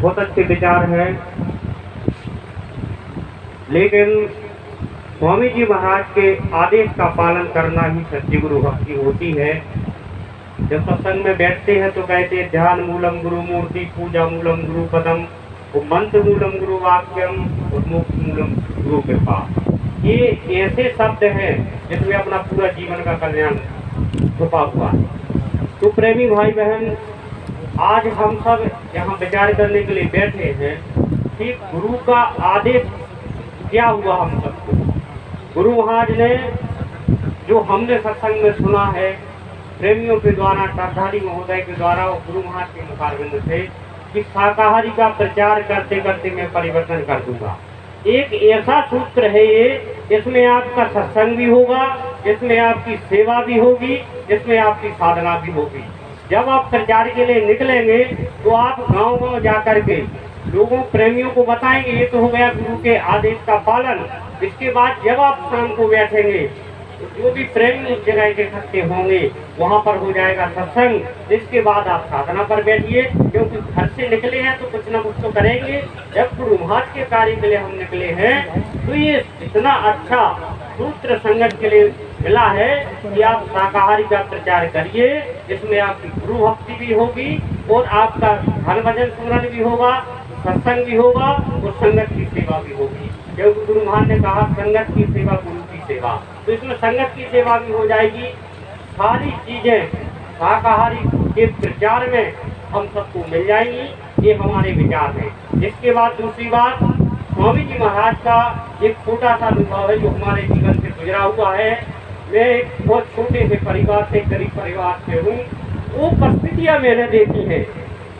बहुत अच्छे विचार हैं, लेकिन स्वामी जी महाराज के आदेश का पालन करना ही सच्ची गुरु भक्ति होती है। जब सत्संग में बैठते हैं तो कहते हैं ध्यान मूलम गुरु मूर्ति, पूजा मूलम गुरु पदम, मंत्र मूलम गुरु वाक्यम और मोक्ष मूलम गुरु कृपा। ये ऐसे शब्द हैं जिसमें अपना पूरा जीवन का कल्याण छुपा हुआ है। तो प्रेमी भाई बहन, आज हम सब यहाँ विचार करने के लिए बैठे हैं कि गुरु का आदेश क्या हुआ हम सबको। गुरु महाराज ने जो हमने सत्संग में सुना है प्रेमियों के द्वारा, श्रद्धालु महोदय के द्वारा और गुरु महाराज के मुखारबिंद से कि शाकाहारी का प्रचार करते करते मैं परिवर्तन कर दूंगा। एक ऐसा सूत्र है ये, इसमें आपका सत्संग भी होगा, इसमें आपकी सेवा भी होगी, इसमें आपकी साधना भी होगी। जब आप प्रचार के लिए निकलेंगे तो आप गांव गांव जाकर के लोगों प्रेमियों को बताएंगे। ये तो हो गया गुरु के आदेश का पालन। इसके बाद जब आप शाम को बैठेंगे तो जो भी प्रेमी उस जगह के इकट्ठे होंगे वहाँ पर हो जाएगा सत्संग। इसके बाद आप साधना पर बैठिए, क्योंकि घर से निकले हैं तो कुछ ना कुछ तो करेंगे। जब गुरु महाराज के कार्य के लिए हम निकले हैं तो ये इतना अच्छा सूत्र संगत के लिए मिला है कि आप शाकाहारी का प्रचार करिए। इसमें आपकी गुरु भक्ति भी होगी और आपका धन भजन सुमरन भी होगा, सत्संग भी होगा और संगत की सेवा भी होगी। क्योंकि गुरु महाराज ने कहा संगत की सेवा गुरु की सेवा, तो इसमें संगत की सेवा भी हो जाएगी। सारी चीजें शाकाहारी के प्रचार में हम सबको मिल जाएंगी। ये हमारे विचार हैं। इसके बाद दूसरी बात, स्वामी जी महाराज का एक छोटा सा अनुभव है जो हमारे जीवन से गुजरा हुआ है। मैं एक बहुत छोटे से परिवार से, गरीब परिवार से हूँ। वो परिस्थितियाँ मैंने देखी है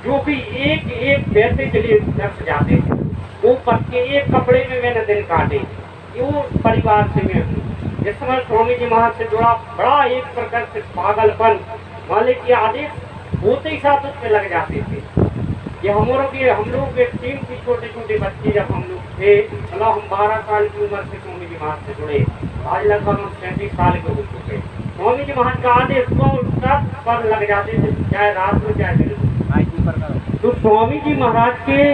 जो कि एक एक पैसे के लिए दर्श जाते थे। वो पक्के एक कपड़े में मैंने दिन काटे। वो परिवार से मैं हूँ। जिस समय स्वामी जी महाराज से जुड़ा बड़ा एक प्रकार से पागलपन, मालिक के आदेश होते ही साथ उसमें लग जाते थे। ये हम लोग के टीम की छोटे छोटे बच्चे जब हम लोग थे, मतलब हम 12 साल की उम्र से स्वामी जी महाराज से जुड़े, आज लगभग हम 37 साल के हो चुके। स्वामी जी महाराज का आदेश को सब पर लग जाते थे, चाहे रात में चाहे दिन। तो स्वामी जी महाराज के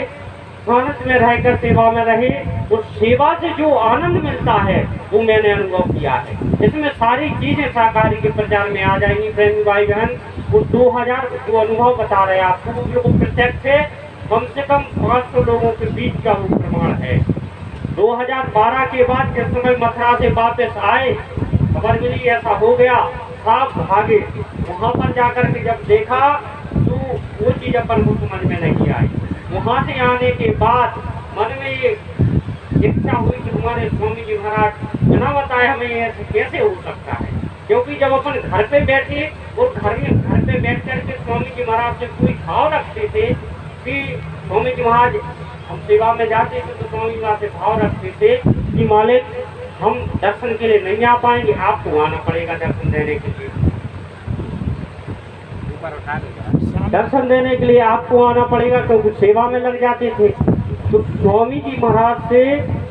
आनंद में रहकर सेवा में रहे, उस सेवा से जो आनंद मिलता है वो मैंने अनुभव किया है। इसमें सारी चीजें शाकाहारी के प्रचार में आ जाएंगी प्रेमी भाई बहन। वो 2000 जो अनुभव बता रहे हैं आपको, वो जो प्रत्यक्ष है, कम से कम 500 लोगों के बीच का वो प्रमाण है। 2012 के बाद जिस समय मथुरा से वापस आए, खबर मिली ऐसा हो गया, साफ भागे। वहाँ पर जाकर के जब देखा तो वो चीज अपन को समझ में नहीं आई। वहाँ से आने के बाद मन में ये इच्छा हुई कि हमारे स्वामी जी महाराज बिना बताए हमें ऐसे कैसे हो सकता है। क्योंकि जब अपन घर पे बैठे और घर पे बैठ करके स्वामी जी महाराज से कोई भाव रखते थे कि स्वामी जी महाराज, हम सेवा में जाते थे तो स्वामी जी महाराज से भाव रखते थे कि मालिक हम दर्शन के लिए नहीं आ पाएंगे, आपको आना पड़ेगा दर्शन देने के लिए। दर्शन देने के लिए आपको आना पड़ेगा, क्योंकि सेवा में लग जाते थे। तो स्वामी जी महाराज से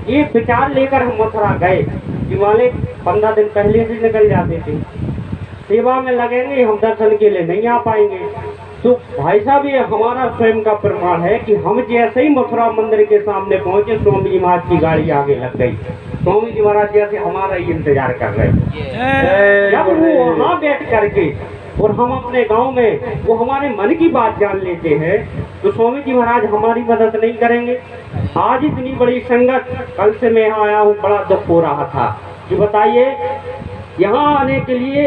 ये विचार लेकर हम मथुरा गए कि मालिक 15 दिन पहले से निकल जाते थे, सेवा में लगेंगे, हम दर्शन के लिए नहीं आ पाएंगे। तो भाई साहब ये हमारा स्वयं का प्रमाण है कि हम जैसे ही मथुरा मंदिर के सामने पहुंचे, स्वामी जी महाराज की गाड़ी आगे लग गई। स्वामी जी महाराज जैसे हमारा ही इंतजार कर रहे। जब वो वहाँ बैठ करके और हम अपने गांव में वो हमारे मन की बात जान लेते हैं, तो स्वामी जी महाराज हमारी मदद नहीं करेंगे। आज इतनी बड़ी संगत, कल से मैं यहाँ आया हूँ, बड़ा दुख हो रहा था। जो बताइए, यहाँ आने के लिए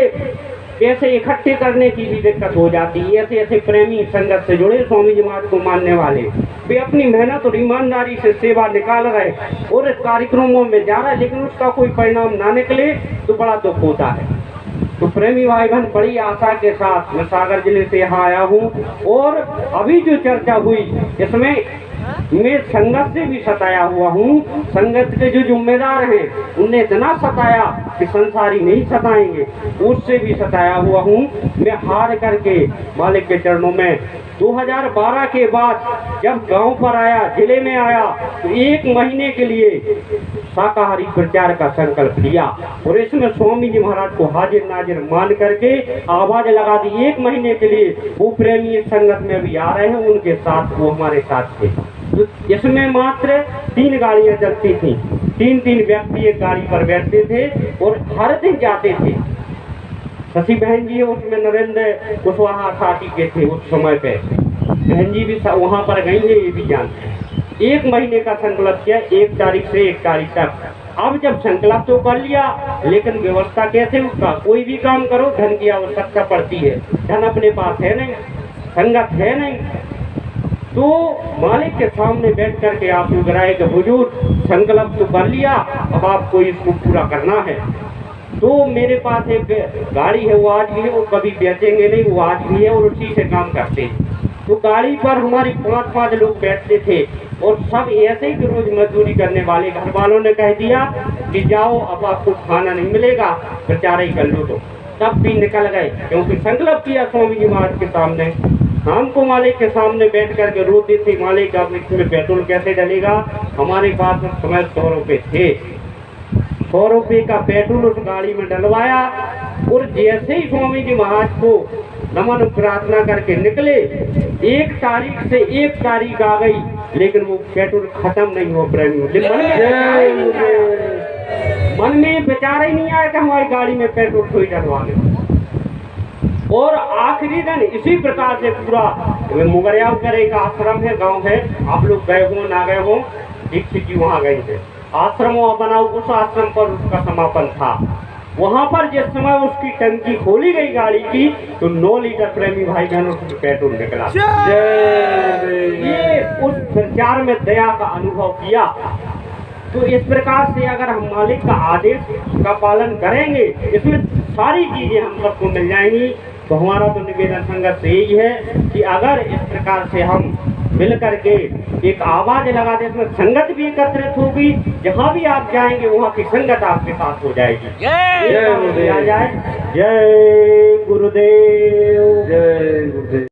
पैसे इकट्ठे करने की भी दिक्कत हो जाती है। ऐसे ऐसे प्रेमी संगत से जुड़े स्वामी जी महाराज को मानने वाले, वे अपनी मेहनत और ईमानदारी से सेवा निकाल रहे और इस कार्यक्रमों में जा रहे, लेकिन उसका कोई परिणाम ना निकले तो बड़ा दुख होता है। तो प्रेमी भाई बहन, बड़ी आशा के साथ मैं सागर जिले से यहाँ आया हूँ और अभी जो चर्चा हुई इसमें मैं संगत से भी सताया हुआ हूँ। संगत के जो जिम्मेदार हैं उन्हें इतना सताया कि संसारी नहीं सताएंगे, उससे भी सताया हुआ हूँ। मैं हार करके मालिक के चरणों में 2012 के बाद जब गांव पर आया, जिले में आया, तो 1 महीने के लिए शाकाहारी प्रचार का संकल्प लिया और इसमें स्वामी जी महाराज को हाजिर नाजिर मान करके आवाज लगा दी। 1 महीने के लिए वो प्रेमी इस संगत में भी आ रहे हैं, उनके साथ वो हमारे साथ थे। तो इसमें मात्र 3 गाड़ियां चलती थी, 3-3 व्यक्ति एक गाड़ी पर बैठते थे और हर दिन जाते थे। शशि बहन जी उसमें नरेंद्र कुशवाहा साथी के थे उस समय पे, बहन जी भी वहां पर गई है, ये भी जानते हैं। 1 महीने का संकल्प किया, 1 तारीख से 1 तारीख तक। अब जब संकल्प तो कर लिया, लेकिन व्यवस्था कैसे उसका? कोई भी काम करो धन की आवश्यकता पड़ती है, धन अपने पास है नहीं, संगत है नहीं। तो मालिक के सामने बैठ करके आप लोग राय के हुजूर संकल्प तो कर लिया, अब आपको इसको पूरा करना है। तो मेरे पास एक गाड़ी है, वो आज भी है, वो कभी बेचेंगे नहीं, वो आज भी है और उसी से काम करते हैं। तो गाड़ी पर हमारी 5-5 लोग बैठते थे और सब ऐसे ही रोज मजदूरी करने वाले। घर वालों ने कह दिया कि जाओ अब आपको खाना नहीं मिलेगा, प्रचार ही कर लो। तो तब भी निकल गए, क्योंकि संकल्प किया स्वामी जी महाराज के सामने। हमको मालिक के सामने बैठ करके रोते थे, मालिक अब इसमें पेट्रोल कैसे डलेगा? हमारे पास उस समय 100 रुपये थे। 100 रुपये का पेट्रोल उस गाड़ी में डलवाया और जैसे ही स्वामी जी महाराज को नमन प्रार्थना करके निकले, 1 तारीख से 1 तारीख आ गई, लेकिन वो पेट्रोल खत्म नहीं हुआ। प्रेमी मन में विचार ही नहीं आया कि हमारी गाड़ी में पेट्रोल कोई डलवाने। और आखिरी दिन इसी प्रकार से पूरा मुगरिया का आश्रम है, गांव है, आप लोग गए हो ना गए हो, दीक्षित जी वहाँ गए थे। आश्रम वहाँ बना, उस आश्रम पर उसका समापन था। वहाँ पर जिस समय उसकी टंकी खोली गई गाड़ी की, तो 9 लीटर प्रेमी भाई बहनों से पेट्रोल निकला। ये उस संचार में दया का अनुभव किया। तो इस प्रकार से अगर हम मालिक का आदेश का पालन करेंगे, इसमें सारी चीजें हम सबको मिल जाएंगी। तो हमारा तो निवेदन संगत से यही है कि अगर इस प्रकार से हम मिल करके एक आवाज लगा दे, इसमें संगत भी एकत्रित होगी, जहाँ भी आप जाएंगे वहाँ की संगत आपके साथ हो जाएगी। जय गुरुदेव, जय गुरुदेव, जय